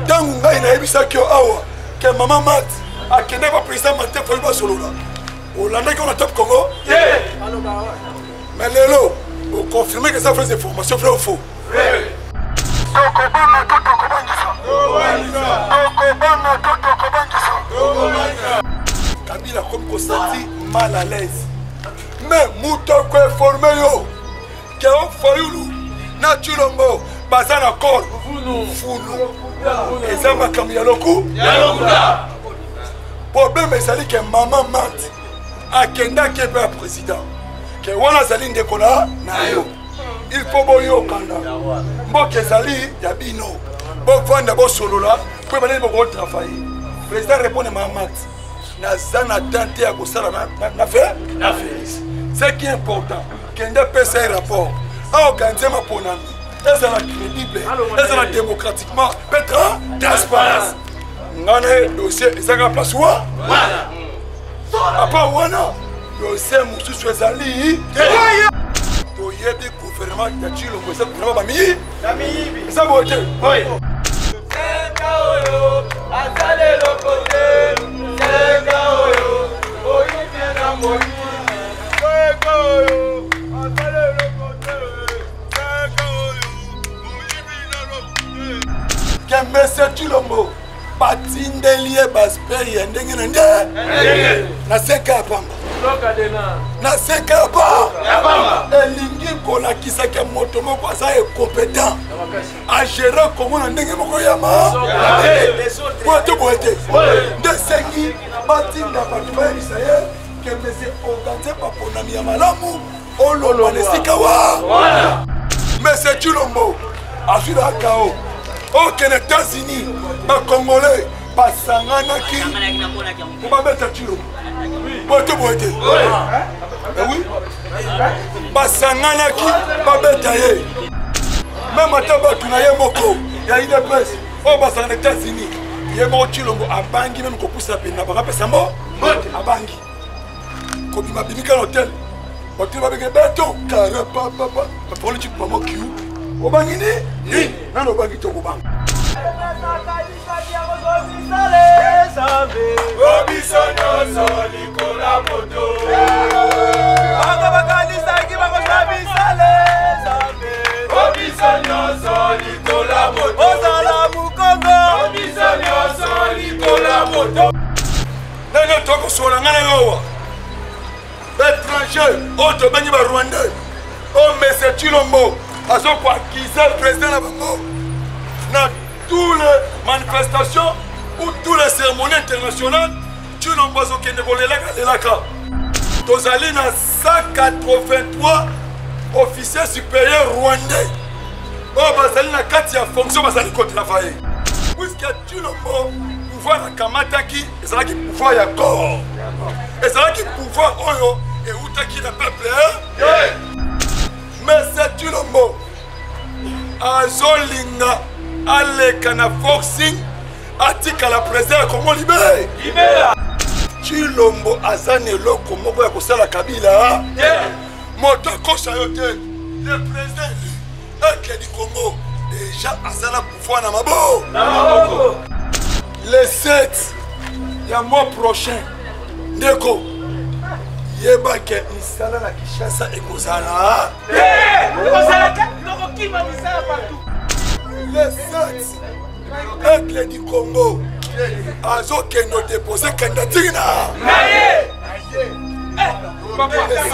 Tangu ngai na ebisaki awa ke mama mat akende ba président Martin Fayulu solola. Olanda qui on a top Congo. Mais lelo, vous confirmez que ça fait des informations vraies ou faux? Kabila comme consenti mal à l'aise. Mais Moutoko est formé yo. Qui ont Fayulu na Tshilombo baza na corps. Funu. Et ça m'a comme yaloku. Yalokuda. Problème est que maman mat akenda kebe président. Que wana zali ndekona na yo. Il faut boyo kanda. Mboke zali ya bino. Bo vanda bo solola, po bana bo travailler. Président répond maman mat. Na zana tante ya kosala na fait. Ce qui est important, kenda pesa un rapport. A organiser ma ponami. Est-ce crédible? Est-ce démocratiquement? Petra, transparence. Ngane dossier ezanga place wa? Voilà. Apa wana dossier mususu ezali. Toyebi gouvernement ya Tshilombo eza gouvernement bami. Bami. Ça va être. Oui. Sekaoyo azale lokote. Sekaoyo oyibie na moyi. Sekaoyo azale lokote. Sekaoyo oyibie na lokote. Kembese Tshilombo batindelie baspeye ndenge na nde na seka pamba na seka pamba elingi kolakisa ke moto moko aza compétent à gérer Congo na ndenge moko yama bote bote nde sengi batinda bato bayebisa ye ke mese organize baponami ya malamu ololwa na esika wa mese Tshilombo azwi na kao aucun États-Unis, les Congolais, pas Sanganaki, on va mettre Tshilombo. Bote. Oui. Pas Sanganaki, pas Betaye. Même à Tabatou, il y a Moko, il y a une presse. On va aux États-Unis. Il y a un Tshilombo à Bangui, même qu'on pousse à peine. On va faire ça, à Bangui. Comme il m'a dit qu'à l'hôtel, on va faire béton, carapa, papa, pour le type de maman qui au Bangui, non, au Bangui, au Bangui. L'étranger, autre béni ba Rwanda, oh mais Tshilombo, à ce point qui est président là dans toutes les manifestations ou toutes les cérémonies internationales, Tshilombo qui ne volait là. Tozali na 183 officiers supérieurs rwandais. Oh bazali na kati ya fonction bazali ko travailler. Puisque Tshilombo pouvoir na kamataki, ezalaki pouvoir ya corps. Ezalaki pouvoir oyo et outaki le peuple. Mais c'est Tshilombo azolinga aleka na forcing atika la président Congo libéré. Tshilombo azane loko moko ya kosala Kabila. Moto kosa yote. Le président Eke du Congo déjà azana pouvoir na mabo. Le 7 ya mois prochain ndeko yeba ke misala na Kinshasa ekozala. Le 7 Aigle du Congo azokende déposer candidature le 7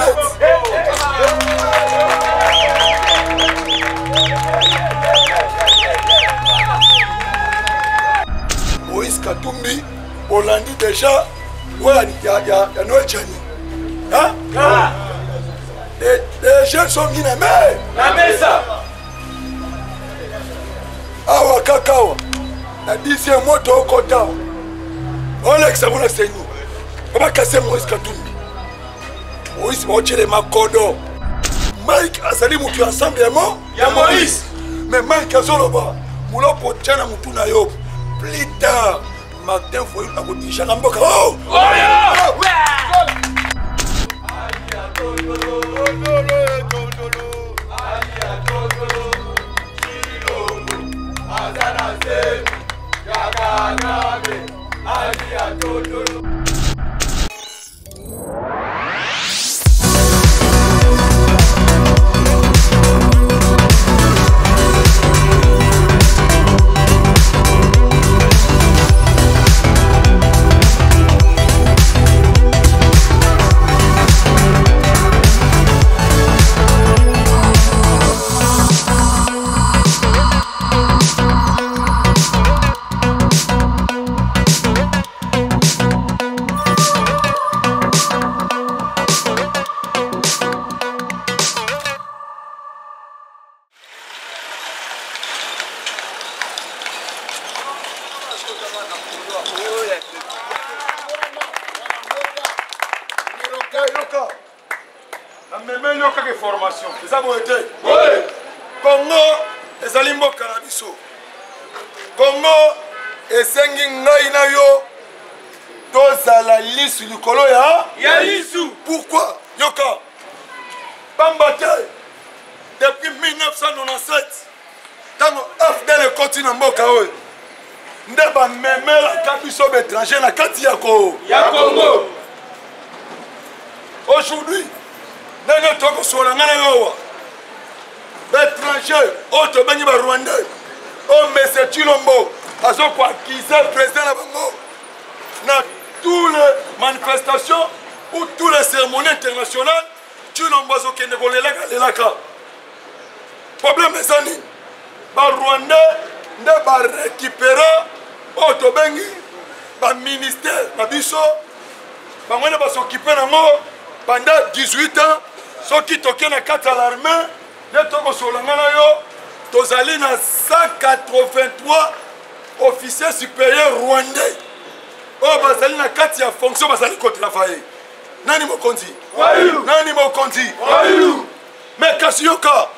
Moïse Katumbi Olandi déjà ya Noël Tchani. Hein? Les jeunes sont mis na mesa. Awa kakawa. Na 10e mois to kota. Alexa mona senyu. Baba kase Moïse Katumbi. Moïse mochele makodo. Mike azali mutu ensemble ya Moïse. Mais Mike azoloba mula pochana mutu na yo. Plus tard, Martin Foyou a dit Jaramboka. Oh! Formation. C'est ça mon été. Oui. Congo ezali mboka na biso. Congo esengi ngai na yo tozala lisu likolo ya lisu. Pourquoi? Yoka. Bambate depuis 1997 tango FDL ekoti na mboka oyo nde bamemelaka biso baétranger na kati ya Congo. Aujourd'hui nene toko sola ngana yowa l'étranger auto bengi ba Rwandais o Monsieur Chilombo azo kwa kiza président na bango na toutes les manifestations ou toutes les cérémonies internationales Chilombo azo kende kolelaka problème ezani ba Rwandais nde ba récupérer auto bengi ba ministère na biso bango ne ba s'occuper nango pendant 18 ans. Ceux qui toquent na carte à l'armée, les toko solangana yo, tozali na 183 officiers supérieurs rwandais. Oh, bazali na carte ya fonction, bazali contre la faille. Nani mokonzi? Nani mokonzi? Mais Kassioka,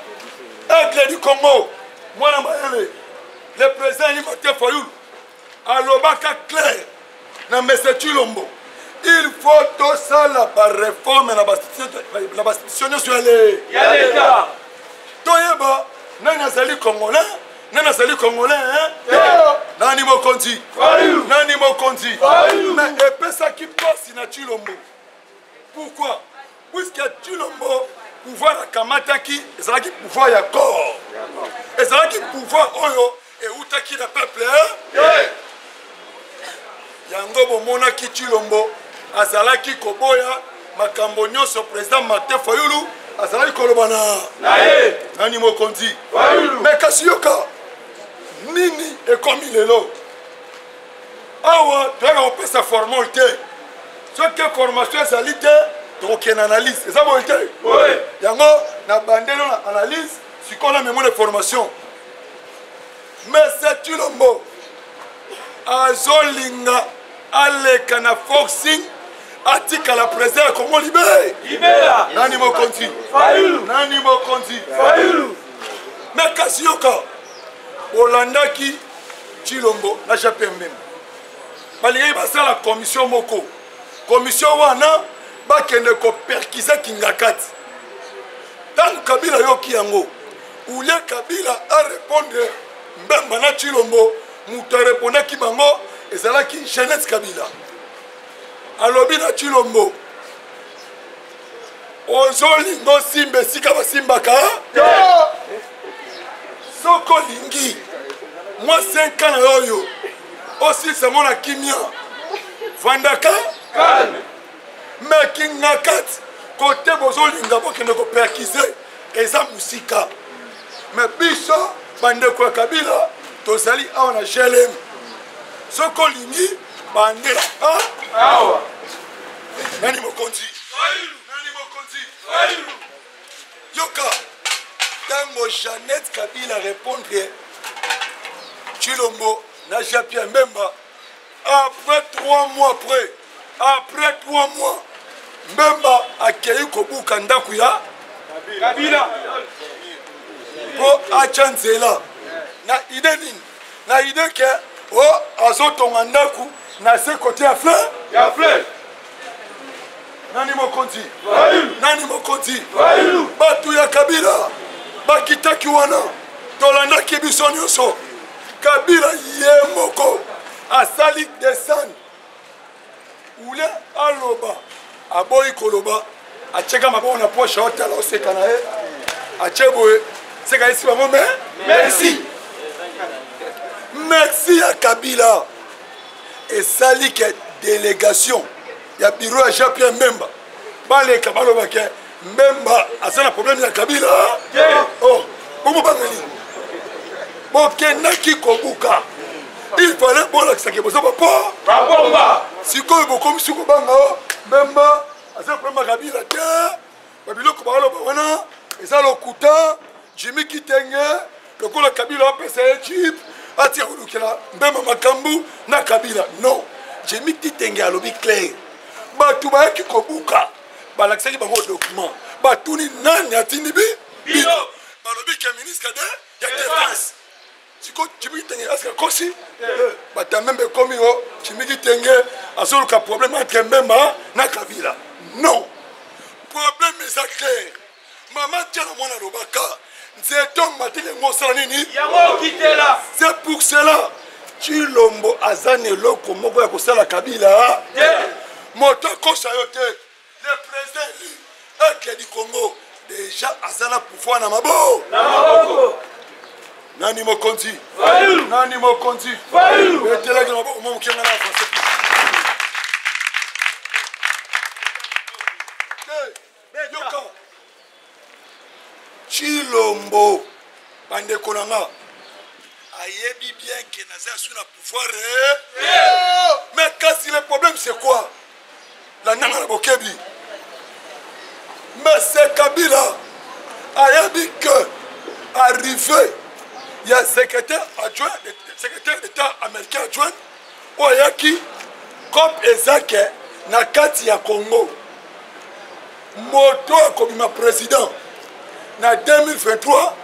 aigle du Congo, moi na maele, le président Martin Foyou, alobaka clair, na Monsieur Chilombo. Il faut tout ça la réforme la bastion sur l'État. Toyeba, nana sali congolais, hein? Nani mokonzi. Mais et ça qui passe na Chilombo. Pourquoi? Puisque Chilombo pouvoir la kamataki, et ça qui pouvoir ya corps. Et ça qui pouvoir oyo et utaki la peuple. Yango bomona ki Chilombo. Azalaki koboya makambo nyonso président Martin Fayulu azalaki kolobana nani mokonzi mais Kassioka nini ekomi lelo awa toyaka kopesa formalité soki formation ezali te tokokende analyse eza boye te yango na bandelo na analyse sikoyo na memo de formation mais Chilombo azolinga aleka na forcing atika la président Congo libéré. Nani mokonzi. Mais Kassioka Olandaki Chilombo na JPM. Balingi basa la commission moko. Commission wana bakende ko perkiser Kingakati. Tant Kabila yoki yango. Oule Kabila a répondre mbemba na Chilombo, muta répondre ki bango ezalaki Jeannette Kabila. Alobi na Chilombo ozolingo simbe sika basimbaka soko lingi moi 5 ans na yoyo aussi c'est mon kimia fandaka mais Kingakati côté bozolinga bokende ko perkiser eza musika mais biso bandeko ya Kabila tozali awa na GLM soko lingi bandela awa nani mokonzi yoka tango Jeannette Kabila répondre Chilombo na Japia Mbemba après 3 mois après 3 mois Mbemba akei kobuka ndaku ya Kabila. Po achanzela. Na ide nini? Na ide ke o azotonga ndaku na se côté ya fleur. Ya fleur. Nani mokonzi? Fayulu. Nani mokonzi? Fayulu. Batu ya Kabila. Bakitaki wana. Tolandaki biso nyonso. Kabila ye moko. Asali descendre. Ule aloba. Aboyi koloba. Acheka maboko na poche otala oseka na ye. Acheboye. Seka isi bango me. Merci. Merci à Kabila. Et sali ke délégation. Ya bureau ya Jean-Pierre Mbemba. Baleka baloba ke Mbemba asana problème ya Kabila. Oh, bomo bangali. Bokendaki kobuka. Il fallait bon la kisake bozo papa. Babomba. Sikoyo bokomi suko banga o Mbemba asana problème ya Kabila te. Babiloko baloba wana eza lokuta Jimmy Kitenge lokola Kabila apesa chip atia kulukela Mbemba makambu na Kabila. Non. Jimmy Kitenge alobi clair. Batu bayaki kobuka balakisaki bango document batuni nani atindi bino balobi ke ministre de ya défense siko Jimmy Kitenge aska kosi batamembe komi o Jimmy Kitenge azoluka problème entre Mbemba na Kabila. Non, problème est clair. Maman tient na mwana lobaka nzeto matele ngosala nini Yango kitela. c'est pour cela Chilombo azane loko moko ya kosala Kabila. Moto kosa yote le président élu du Congo déjà azana pouvoir na mabo. Na maboko. Nani mokonzi? Fayulu. Nani mokonzi? Fayulu. Betela na mabo mo kenga na français. Yoka. Chilombo bande konanga. Ayebi bien que naza sur la pouvoir. Mais quand le problème c'est quoi? La nana bokebi. Mais c'est Kabila. Ayebi que arrivé, il y a secrétaire adjoint, secrétaire d'État américain adjoint, Oyaki, comme Ezake, Nakati ya Congo. Moto comme ma président. Na 2023,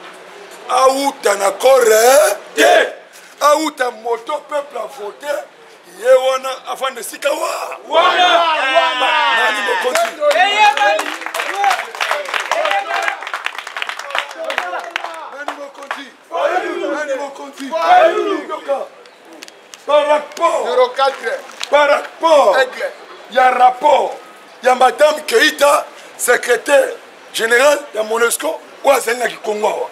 Aouta na Corée. Aouta moto peuple a voté. Yewana avant de Sikawa. Nani mokonzi? Nani mokonzi? Nani mokonzi? Par rapport, il y a un rapport. Il y a Madame Keïta, secrétaire général de Monusco, ou à Zéna Kikongo.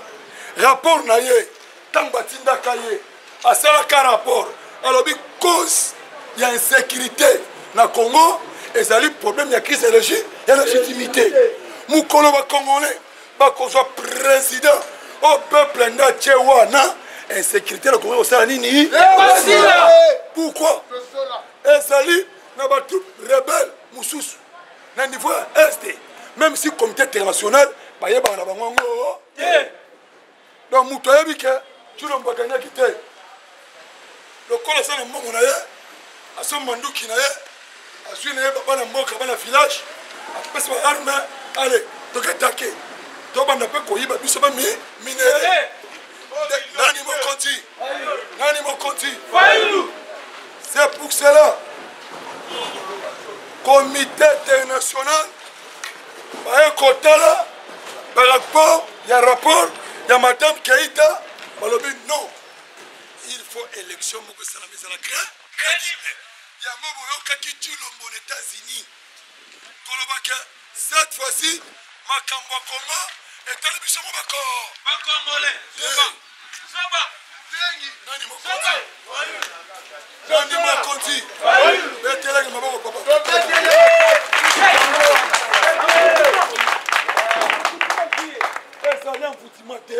Rapport naye, Tambatinda Kaye, à Salaka rapport. Alors, cause, il y a insécurité dans le Congo, et ça a le problème, il y a crise d'énergie, il y a légitimité. Moukolo va Congolais, qu'on soit président, au peuple n'a tchéwana, insécurité dans le Congo, ça a nini. Pourquoi? Et ça n'a pas tout rebelle, Moussous, dans le niveau Est, même si le comité international, il y a un bango. Donc, Moutoya Bike, tu l'as pas gagné à quitter. Le col est un moment à son mandou qui n'a pas su pas la mort comme un village. Après, c'est une arme. Allez, tu vas attaquer. Tu vas pas quoi, il va plus se miner. Nani Mokonzi. Nani Mokonzi. C'est pour cela. Comité international. Par un côté là, par rapport, il y a un rapport, il y a Madame Keïta. Non. Il faut élection pour que ça la mise à la crédible. Il y a un moment qui tue l'homme aux États-Unis. Cette fois-ci, ma Kamba Congo est à l'émission de Bakor. Congolais. Nani Mokonzi. Betela que maman papa. Ça vient foutimate.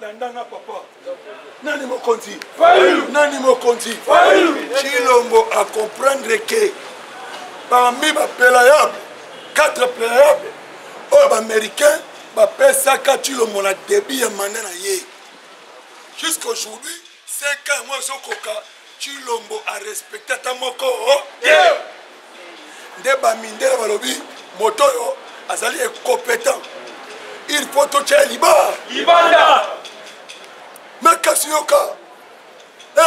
Landanga papa. Nani Mokonzi. Nani Mokonzi. Chilombo à comprendre que parmi les players, 4 players, les Américains, les Chilombo a débit à Mandana. Jusqu'à aujourd'hui, 5 ans, moi, Chilombo a respecté ta moko. Ndeba Mindela Balobi, Motoyo, Azali est compétent. il faut totia liba Ibanda. makasi yoka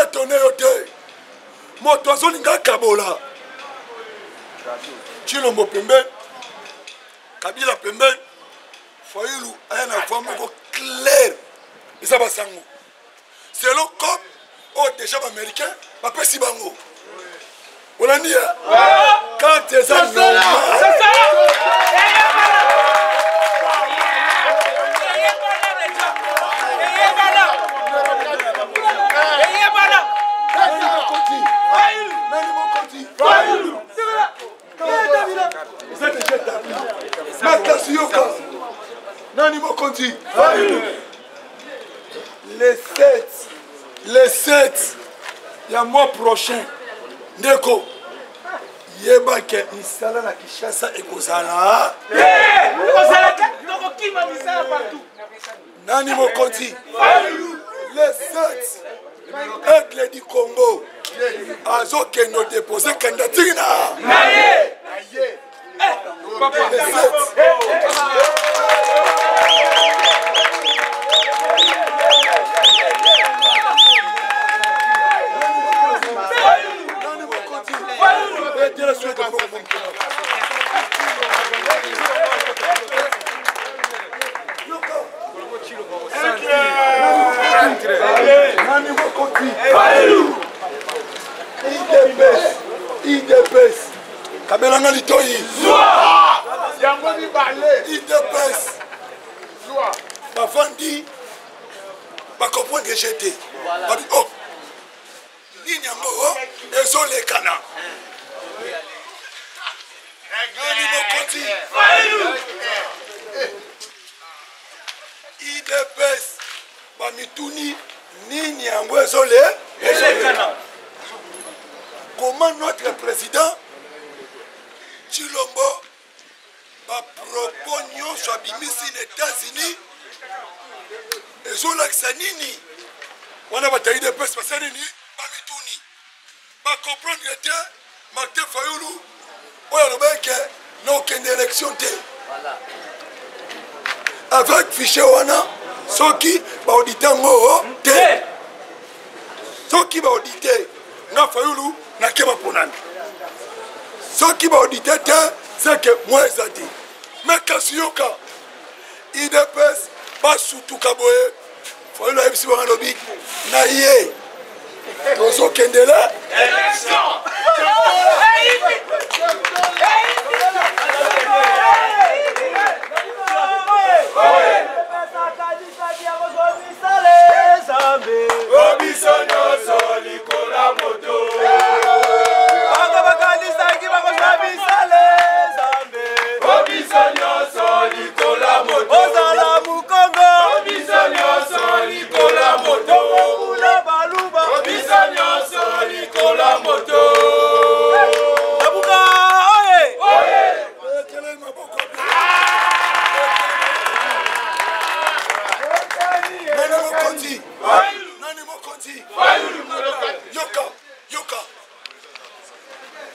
etone yo te moto azolinga kabola Chilombo pembeni Kabila pembeni Fayulu aya na voix moko claire eza basango selon comme déjà américain bapesi bango olandi ya quand eza Nani Mokonzi les 7 il y a mois prochain ndeko yeba ke misala na Kinshasa ekozala Nani Mokonzi les 7 aigle du Congo azo kendo déposer candidature les 7 IDPS Kabelanga Litoyi IDPS bafandi bakomprendre que j'étais babi oh nini yango ezolekana Nani Mokonzi IDPS bamituni nini yango ezolekana. Comment notre président Chilombo va proposer sur Bimisi les États-Unis et sur l'Axanini on a bataillé de peste parce que nini bamituni va comprendre que Martin Fayulu on a le mec n'a aucune élection avec fichier wana ceux qui va auditer ceux qui va auditer na Fayulu na keba ponani ceux qui va auditer c'est que moi ezati mais kasiyoka IDPS pas surtout kaboye Fayulu ebisi banga lobi na ye tozo kendela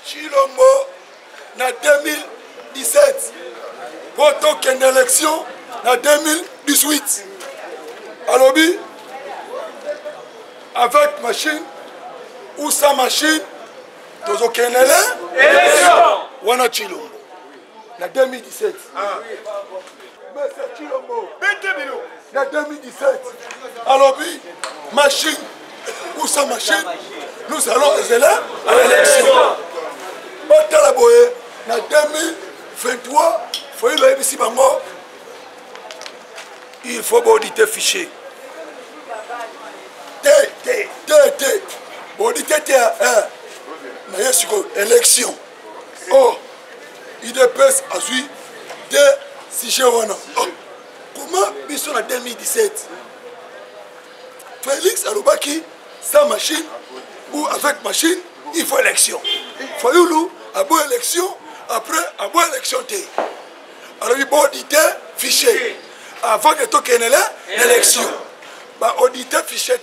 Chilombo na 2017 poto kende élection na 2018 alobi avec machine ou sans machine tozo kenele élection wana Chilombo na 2017 mais c'est Chilombo na 2017 alobi machine ou sans machine nous allons élever à l'élection. Batala boye na 2023 faut il ici bango il faut auditer fichier auditer na yesuko élection oh IDPS a suivi de si wana comment biso na 2017 Félix alobaki sans machine ou avec machine il faut élection Fayulu a beau élection après a beau élection alors il faut auditer fichier avant que tu aies l'élection bah auditer fichier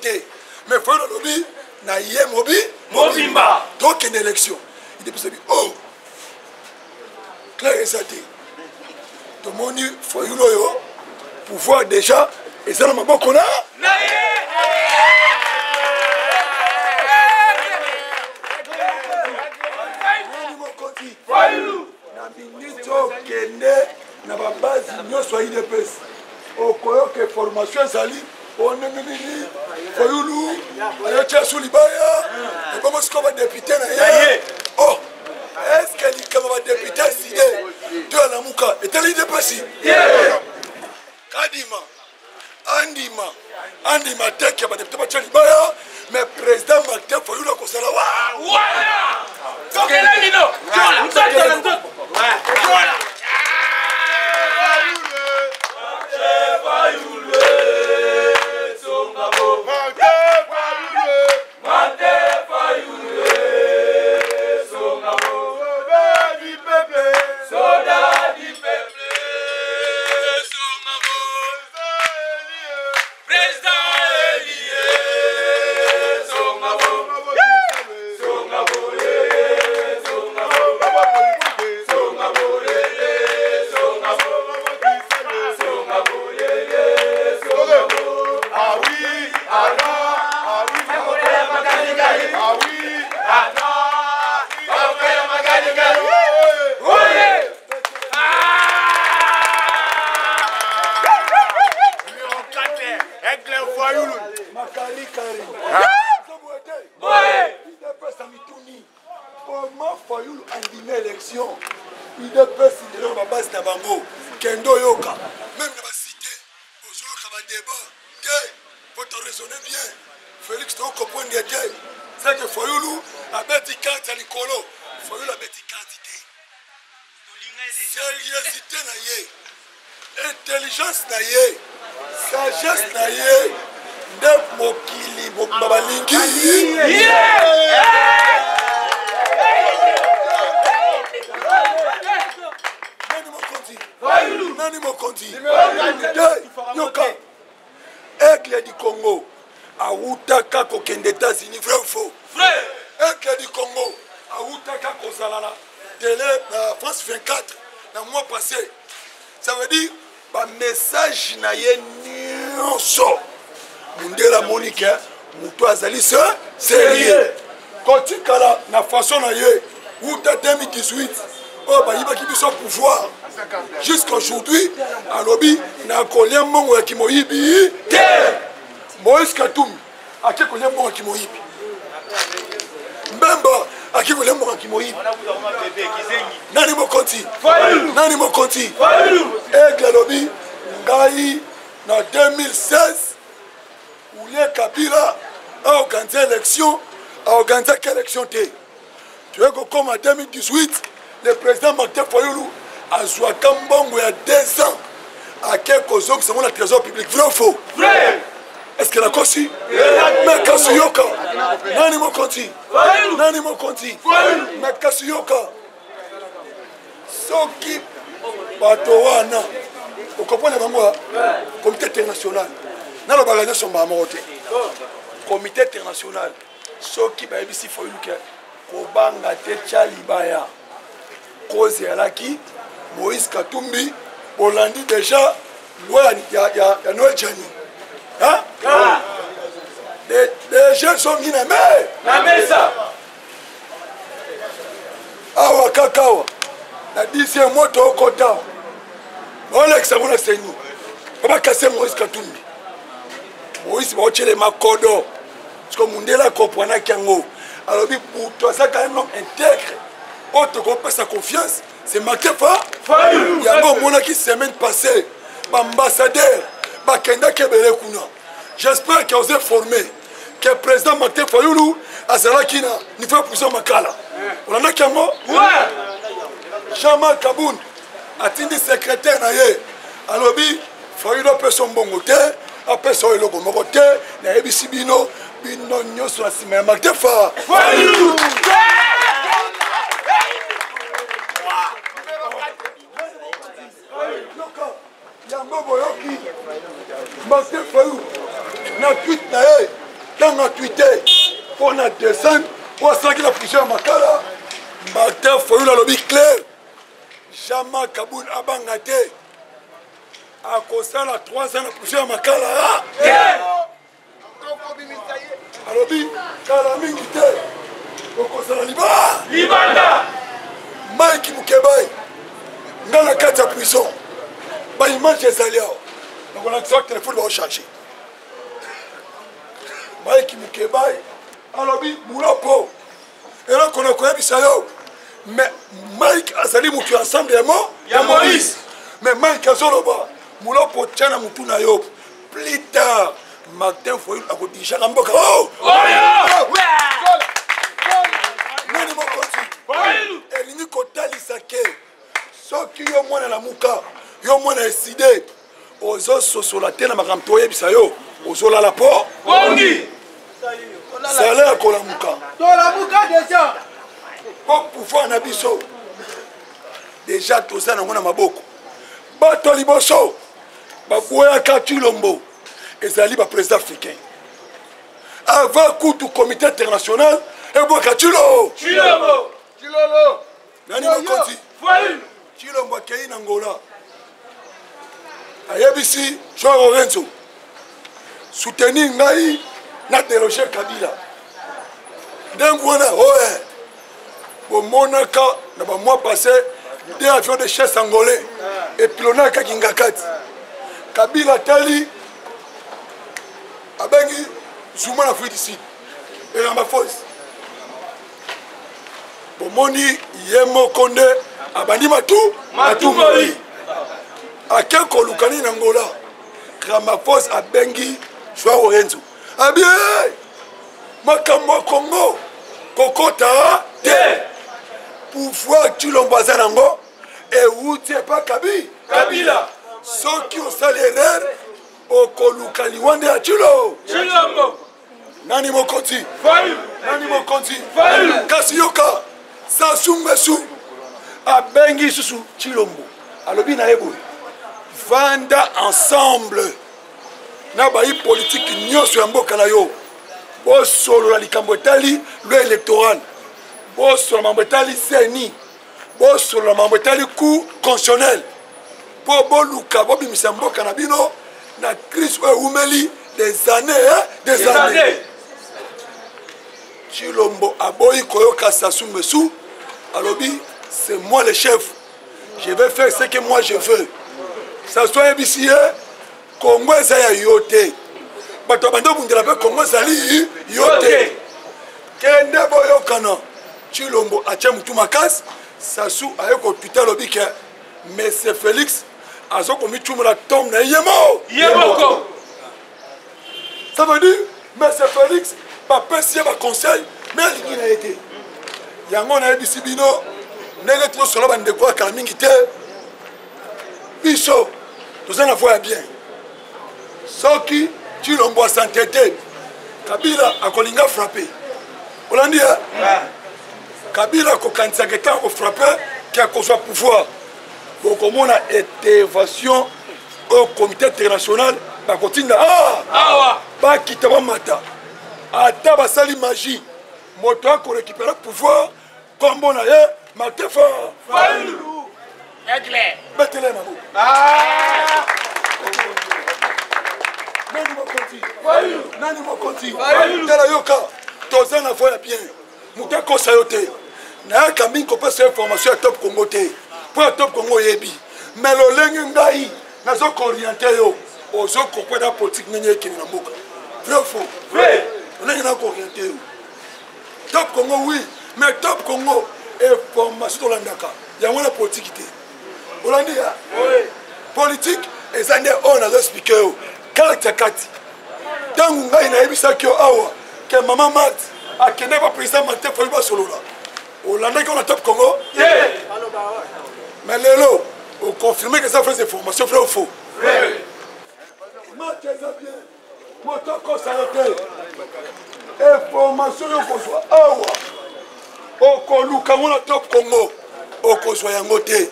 mais Fayulu lobby na yé mobimba donc une élection il dit oh clair et ça dit tout le monde Fayulu yo pouvoir déjà et ça na maboko na na ministre kende na babase nyonso IDPS okoyoka formation ezali onememini Fayulu ayotia su libaya ebongo siko badepute na ye oh est-ce que likama badepute side to alamuka etali IDPS kadima andima teke badepute batia libaya mais président Martin Fayulu akosala Comment Fayulu andime élection? Il dépasse la base de Bango, Kendo Yoka, même dans la cité, aujourd'hui, il y a un débat. Il faut raisonner bien. Félix, tu comprends bien. C'est que Fayulu a bêti carte à l'icolo. Fayulu a bêti quantité. Sérieuxité na ye, intelligence na ye, sagesse na ye, de mokili, babalingi. Nani Mokonzi Yoka Aigle du Congo Aoutaka kokende États-Unis vrai ou faux? Aigle du Congo Aoutaka kozalala télé France 24 dans le mois passé. Ça veut dire ba message na ye nyonso Mundela Monique muto azali sérieux kotikala na façon na ye outa 2018 oh ba yibaki biso pouvoir. Jusqu'à aujourd'hui, à lobby, n'a collé mon Kimoyibi. Moïse Katoum, à qui collé mon Kimoyibi. Mbemba, à qui collé mon Kimoyibi. Nani Mokonti. Nani Mokonti. Aigle lobby, Ngaï, en 2016, où les Kabila a organisé l'élection, a organisé quelle élection? Tu vois que comme en 2018, le président Martin Fayulu a joué Kambongo il y a 2 ans à quelques hommes qui sont dans le trésor public. Vrai ou faux? Vrai! Est-ce qu'elle a conçu? Mais Kasuyoka, Nani Mokonti, Nani Mokonti, mais Kasuyoka, Soki Batowana, vous comprenez moi? Comité international, dans le bagage son Bamote, comité international, Soki Baibisi Foyuke, Kobanga Techalibaya, cause Alaki. Moïse Katumbi, Bolandi déjà, il y a Noël Djani. Hein? Les jeunes sont mis à ça. Awa Kakawa, la 10e mois de Okota. On a l'examen, c'est nous. On va casser Moïse Katumbi. Moïse va ôter les makodo. Parce que Mundela comprend Kiango. Alors, pour toi, ça, quand même, intègre. On te comprend sa confiance. C'est Martin Fayulu. Il y a un monde qui semaine passée, l'ambassadeur, Bakenda Kebele Kuna. J'espère qu'il a formé que le président Martin Fayulu a Zalakina, il faut pousser Makala. On en a qu'un mot? Ouais. Jean-Marc Kaboun a été secrétaire. Alors, Fayulu a fait son bon côté, a fait son bon côté, il a fait Bino, Bino, Nyoso, Martin Fayulu. Yango boyoki Martin Fayulu na tweet na ye dans na tweeté pour na descendre pour ça qu'il a poussé à Makala. Martin Fayulu a lobby clair. Jean-Marc Kaboun abangate à kosala 3 ans na poussière makala alobi kala mingi te okosala libanda Mike Mukebai nga na kati ya prison baimage ezali awa nakolakisa telefone baocharge Mike Mukebai alobi mulopo eloko na koyebisa yo mais Mike azali mutu ensemble ya Moïse mais Mike azoloba mulopo tiana mutu na yo plus tard Martin Foyou akodisha na mboka nani mokonzi elingi kotalisa ke soki yo mwana na muka yo mwana eside ozososola te na makambo toyebisa yo ozolala po salaire kolamuka déjà po pouvoir na biso déjà toza nango na maboko bato liboso baboyaka Tshilombo ezali baprésident africain avant kutu comité international ebwaka Tshilombo nani mokonzi Tshilombo akei na Angola ayebisi Joao Lorenzo soutenir ngai na déloger Kabila ndenge wana oye bomonaka na bamois passé 2 avions de chasse angolais epilonaka kingakati Kabila tali abengi Zuma na Afrique du Sud Ramaphosa bomoni ye moko nde abandi matumoi ake kolukani na Angola Ramaphosa abengi Joao Lorenzo abie makambo ya Congo kokota te pouvoir Tshilombo aza nango ewuti epa Kabila soki osali erreur okoluka liwande ya Tshilombo nani mokonzi kasi yoka Sassou Nguesso abengi susu Tshilombo alobi na yeboye vanda ensemble na bayi politique nyonso ya mboka na yo bosolola likambo etali lo électoral bosolola mambo etali CENI bosolola mambo etali cour constitutionnel po boluka bobimisa mboka na bino na crise oyo eumeli des années Tshilombo aboyi koyoka Sassou Nguesso alobi c'est moi le chef je vais faire ce que moi je veux Sassou ayebisi ye Congo eza ya yo te bato bande obundela mpe Congo ezali yo te kende boyokana Tshilombo atie mutu makasi Sassou aye kotwita alobi ke Monsieur Félix azokomitumula tombe na ye moko ça veut dire Monsieur Félix bapesi ye baconseil me alingi na ye te yango nayebisi bino ndenge tozosola bandeko ya kala mingi te biso toza na voie ya bien soki Tshilombo asante te Kabila akolinga frappe olandi ya Kabila akokanisaka etango kofrappe ke akozwa pouvoir bokomona intervention au comité international bakotinda bakita bamata ata basali magie moto akorécupérer pouvoir kombo na ye Martin Fayulu betele mabo nani mokonzi tala yoka toza na voie ya bien moto akosa yo te nayaka mingi kopesa information ya Top Congo te mpo ya Top Congo oyebi mais lolenge ngai nazokoriente yo ozokokweda politique ndenge ekende na mboka vrai ou faux ndenge nakoriente yo Top Congo oui mais Top Congo information tolandaka yango na politique te olandi ya politique eza nde oyo nazoexplike yo kati ya kati ntango ngai nayebisaki yo awa ke mama mat akende baprésident Martin Fayulu basolola olandaki yo na Top Congo mais lelo oconfirme que ça fait des informations vraies ou faux mat eza bien moto akosala te information yo kozwa awa okoluka yango na Top Congo okozwa yango te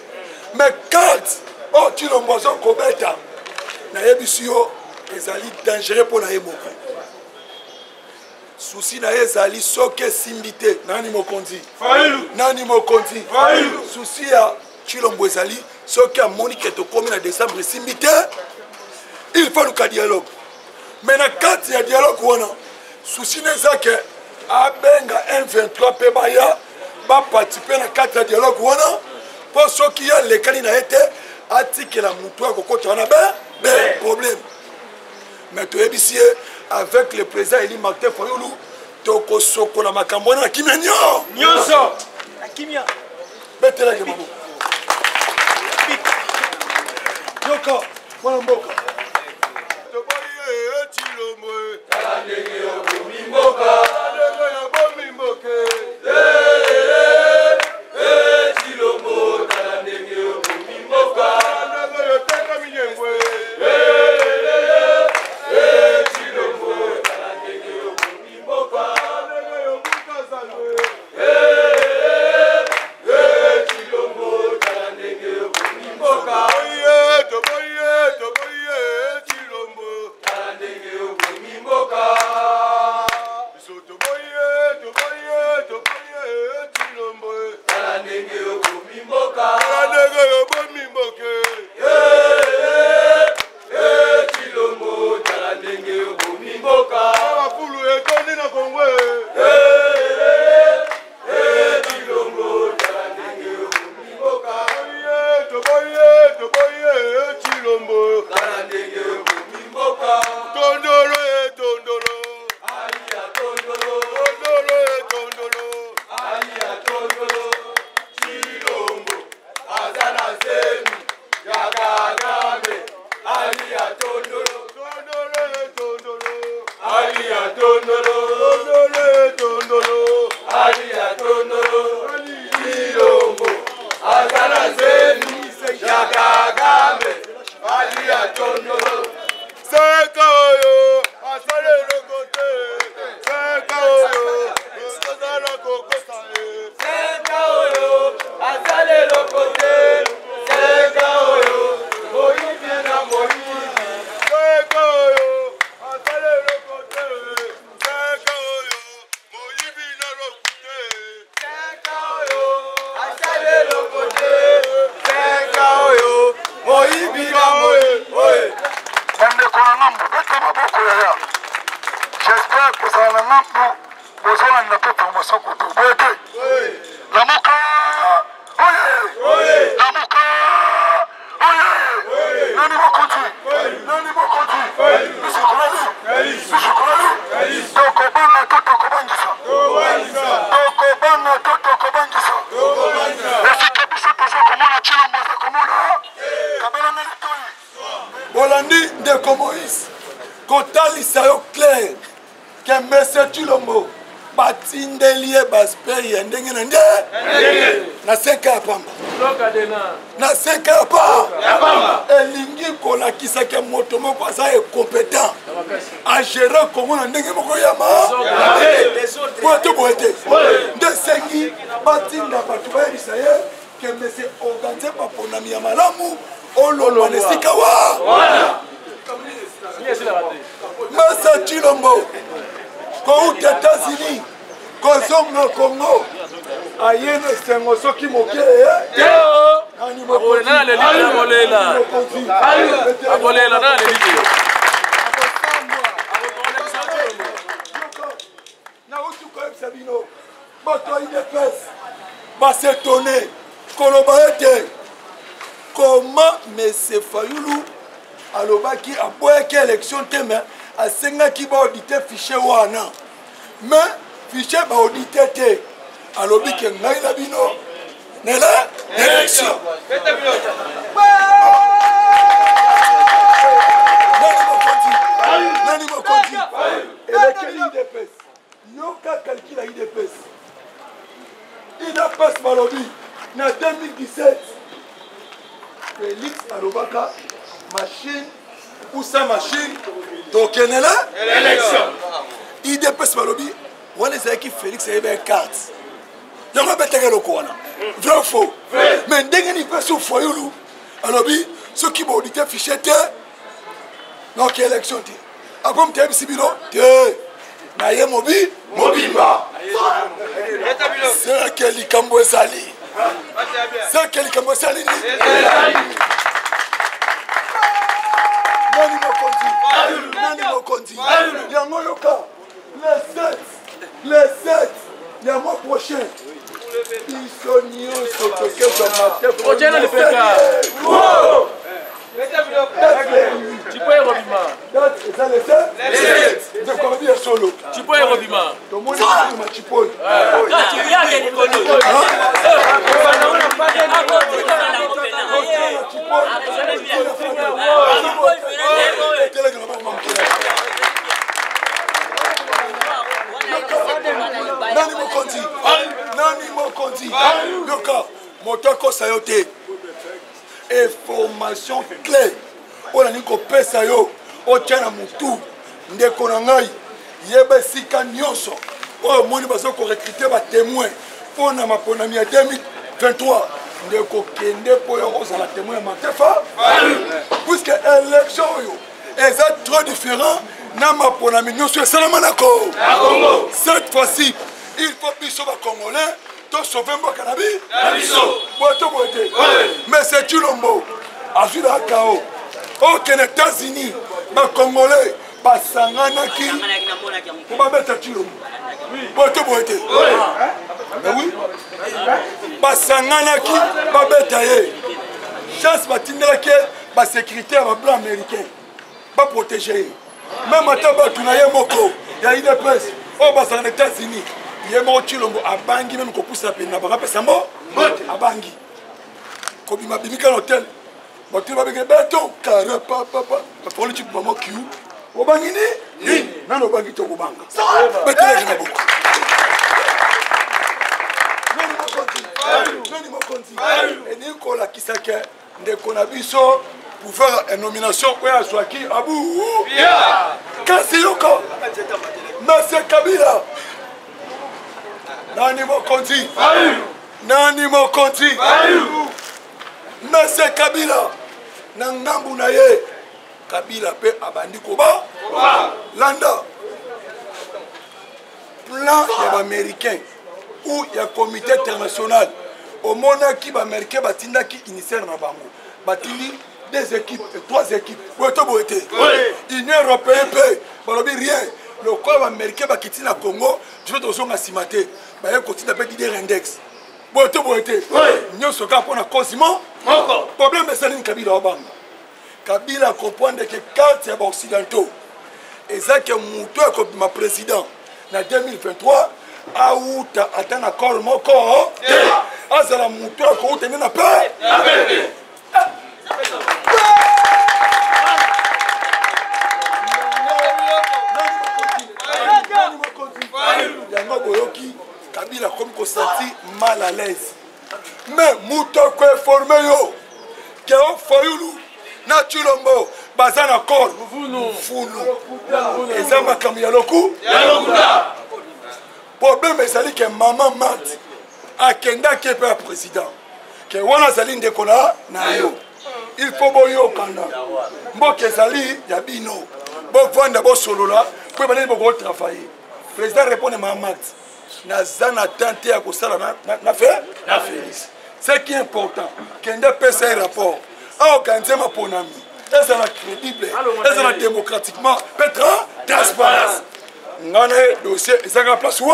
mais karte oyo Tshilombo azokobeta nayebisi yo ezali dangereux mpo na ye moko susi na ye ezali soki esimbi te nani mokonzi susi ya Tshilombo ezali Ce qui a monique est au commun en décembre, il faut nous dialogue. Maintenant, quand il y a dialogue, souci n'est pas que Abenga M23 Pebaya va participer dans le cadre de dialogue. Pour ceux qui ont les candidats été attiqués la moutoire, on a des problèmes. Mais tu es ici avec le président Eli Martin Fayoulou, tu as soko la macambona qui m'a Nyonso. Kimia. Mettez la gueule. Yoko, voilà Mboka. J'espère que ça va nous besoin de notre promotion côté. La Mouka, oye, la Mouka, oye, le niveau conduit, monsieur Kolali, Tokobanga, Bolandi de Comoïs, Kotali Sayo clair, que Monsieur Chilombo, Batindelie Baspey, Ndengende, na 5 ans Pamba. Na 5 ans Pamba. Elingi Kola Kisake Motomo Kwasa est compétent à gérer comment on Ndenge Mokoyama. Boite boite. De Sengi, Batinda Batuba Isaye, que Monsieur organisé par Ponami Malamu. Olo Manesikawa. Massa Chilombo. Aux États-Unis. Kozonga Congo. Ayene Sengo Soki Moke. Comment M. Fayoulou alobaki aboyaki élection te mais asengaki baodite fichier wana mais fichier baodite te alobi ke ngai na bino nela élection nani mokonzi elekeli IDPS yoka calcul IDPS IDPS balobi na 2017 Félix Alobaka, machine, ou sa machine, donc il y a l'élection. IDPS Malobi, on est qui Félix a eu une carte. Il y a un peu de temps. Vrai ou faux? Mais dès qu'il y a un foyer, Alobi, ceux qui m'ont dit fichier, donc il y a l'élection. Après, je me suis dit, Naye Mobi, Mobimba. C'est là que les Cambo Sali. C'est quel comme ça, Lini? Nani Mokondi. Yango yoka. Les 7. Il y a mois prochain. Ils sont Prochaine le PK. Tu peux y revenir. Les 7. De quoi bien solo. Tu peux y revenir. Tout le monde est ma chipolle. Nani Mokondi. Yoka, motoko sayote. Information clé. On a dit qu'on peut ça yo. On tient à mon tour. Ndeko na ngai. Yebe sika nyonso. Oh, moi, nous avons recruté des témoins. Pour ma ponami à 2023. Ndeko kende pour yo la témoin Matefa. Puisque élection yo. C'est trop différent. Nama ponami nyonso salamanako. Cette fois-ci, il faut biso ba Congolais. To sauver mon cannabis. Mais c'est Chilombo. Azul à Kao. Au États-Unis, les Congolais, les Sanganaki, on va mettre Chilombo. Oui. Les Sanganaki, les Betaye. Chance Matinaki, les sécuritaires blancs américains. Pas protéger. Même à Tabacunaye Moko, il y a une presse. Au bas aux États-Unis. Il y a un Chilombo à Bangui, même qu'on pousse à peine. À Bangui. Comme il m'a dit qu'à l'hôtel. Tu vas dire béton, carré, papa. La politique va m'en kiou. Au Bangui, non, au Bangui, au Banga. Mais tu l'as beaucoup. Et Nicolas Kisake, de Konabiso, pour faire une nomination, où est-ce qu'il Abou Kassiyoko, Monsieur Kabila. Nani Mokonzi. Monsieur Kabila. Nangambu na ye. Kabila pe abandi koba. Landa. Plan ya américain ou ya comité international. Au monaki ba américain batinda ki initiaire na bango. Batindi 2 équipes et 3 équipes. Boeto boete. Union européenne pe balobi rien. Le corps américain va quitter le Congo, je vais te dire que je vais continuer à dire index. Bon, tu vois, nous sommes pour un cosimo. Le problème est que Kabila Obama. Kabila comprend que 4 occidentaux. Et ça que mon comme président en 2023 a eu un accord moko. Ah, c'est la mouton qu'on tenait la paix. Kabila comme consenti mal à l'aise. Mais Moutoko est formé yo. Qui ont Fayoulou, Nachulombo, Bazan accord. Founou. Et ça m'a comme Yaloku. Problème est que maman mat. A Kenda qui est pas président. Que wana zali ndekona na yo. Il faut boyo kanda. Mboke zali yabino. Bo vanda bo solola. Pour venir bo travailler. Président répond à maman mat. Nazana tenté à Kosala na Félix. Ce qui est important, Kenda peut faire un rapport. A organisé ma ponami. Est-ce que c'est crédible? Est-ce que c'est démocratiquement? Petra, transparence. Ngane dossier, ils ont place où?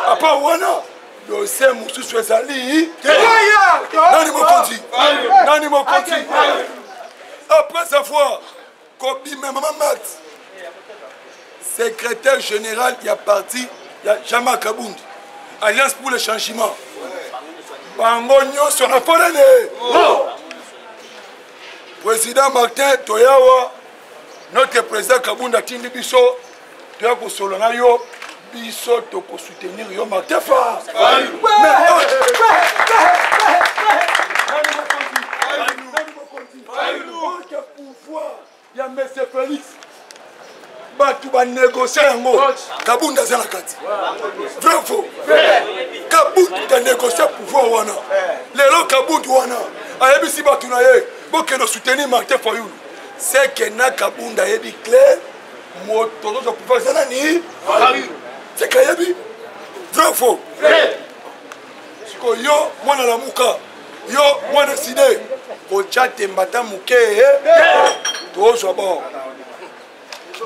À part Wana, dossier Moussou Swezali. Nani Mokonzi. Après sa fois, Kobi Maman Mat. Secrétaire général, il y a parti, il y a Jama Kabound, Alliance pour le changement. Bangonyo sur la forêt. Président Martin Toyawa, notre président Kabound a tenu Bisso, Toya Kosolonayo, Bisso pour soutenir Yo Martin Fa. Il y a M. Félix. Tu vas négocier un mot. Kabound a la carte. Vrai ou faux? Kabound a négocié pour pouvoir wana. Les lots Kabound wana. Ayebi si batu na ye. Boke no soutenir Martin Fayoulou. C'est que na Kabound a yebi clair. Moto de pouvoir zanani. C'est que yebi. Vrai ou faux? siko yo mwana la muka yo mwana side kocha tembata muke tozwa bon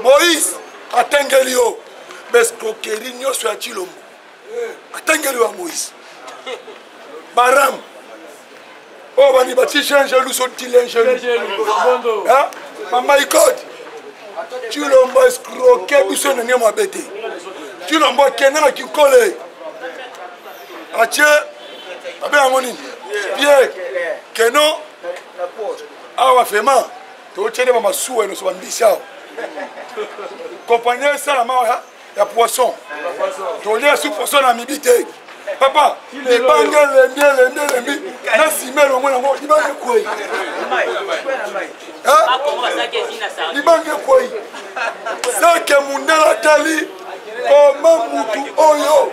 Moïse atengeli yo bescroquerie nyonso ya Chilombo atengeli wa Moïse baram oh bani bati change luso tilenje hein mama ikodi Chilombo escroquer biso na nyama bete Chilombo kenana kikole ache abe amoni Pierre keno awa fema to chene mama suwe no so bandisha compagnie ça la mort ya poisson to lia sous poisson na mibite papa libanga lembi na simelo mwana ngo libanga koi libanga koi sake mundala tali o mamutu oyo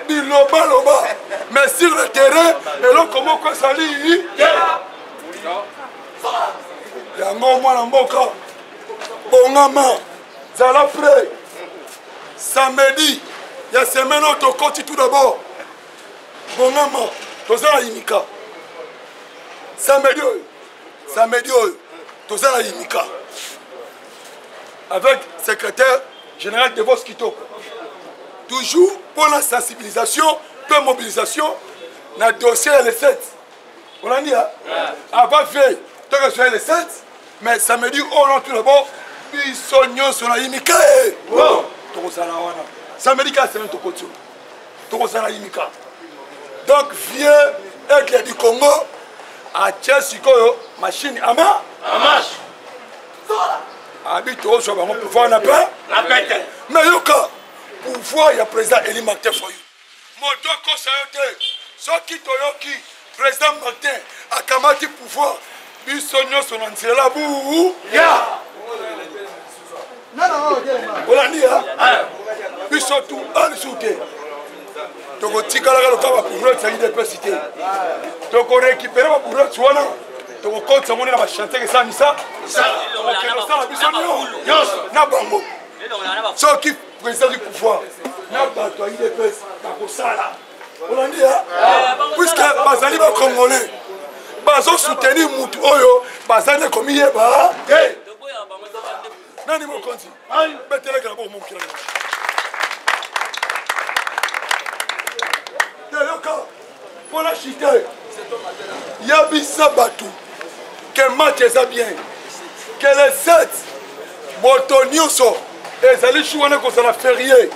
biloba loba mais sur le terrain et là comment quoi sali yango mwana mboka bongama zala prêt samedi ya semaine autocoti tout d'abord bongama tozala yimika samedi tozala yimika avec secrétaire général de Voskito toujours pour la sensibilisation pour mobilisation na dossier les 7 on a dit avant veille tant que soit les 7 mais samedi on a tout d'abord bisogno sur la yimika tokosala wana samedi ka semaine tokotio tokosala yimika donc vieux aigle du Congo a sikoyo machine ama marche habite au bango pouvoir na pas mais yoka pouvoir ya président Eli Martin for you moto ko sayote soki toyoki président Martin akamati pouvoir bisogno sur la nzela bu ya Olandia biso tu alisute toko tikala ka lokaba pour être saïd de cité toko récupérer ba pour être wana toko konta moni na ba chanter que ça misa ça la bisonio na bango so qui président du pouvoir na ba to saïd de pes ta ko sala Olandia puisque bazali ba congolais bazo soutenir mutu oyo bazane komiye ba nani mo konti betele ka bo mo kila yoka pour la chite yabisa batu que match est bien que les 7 moto nyonso ezali chouana ko sala férié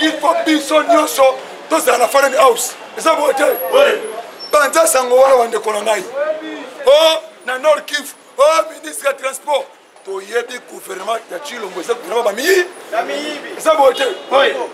il faut biso nyonso to za na foreign house eza bote oui banza sango wala wande kolongai oh na Nord Kivu oh ministre de transport to yebi gouvernement ya Chilombo eza gouvernement ba mi ça bote oui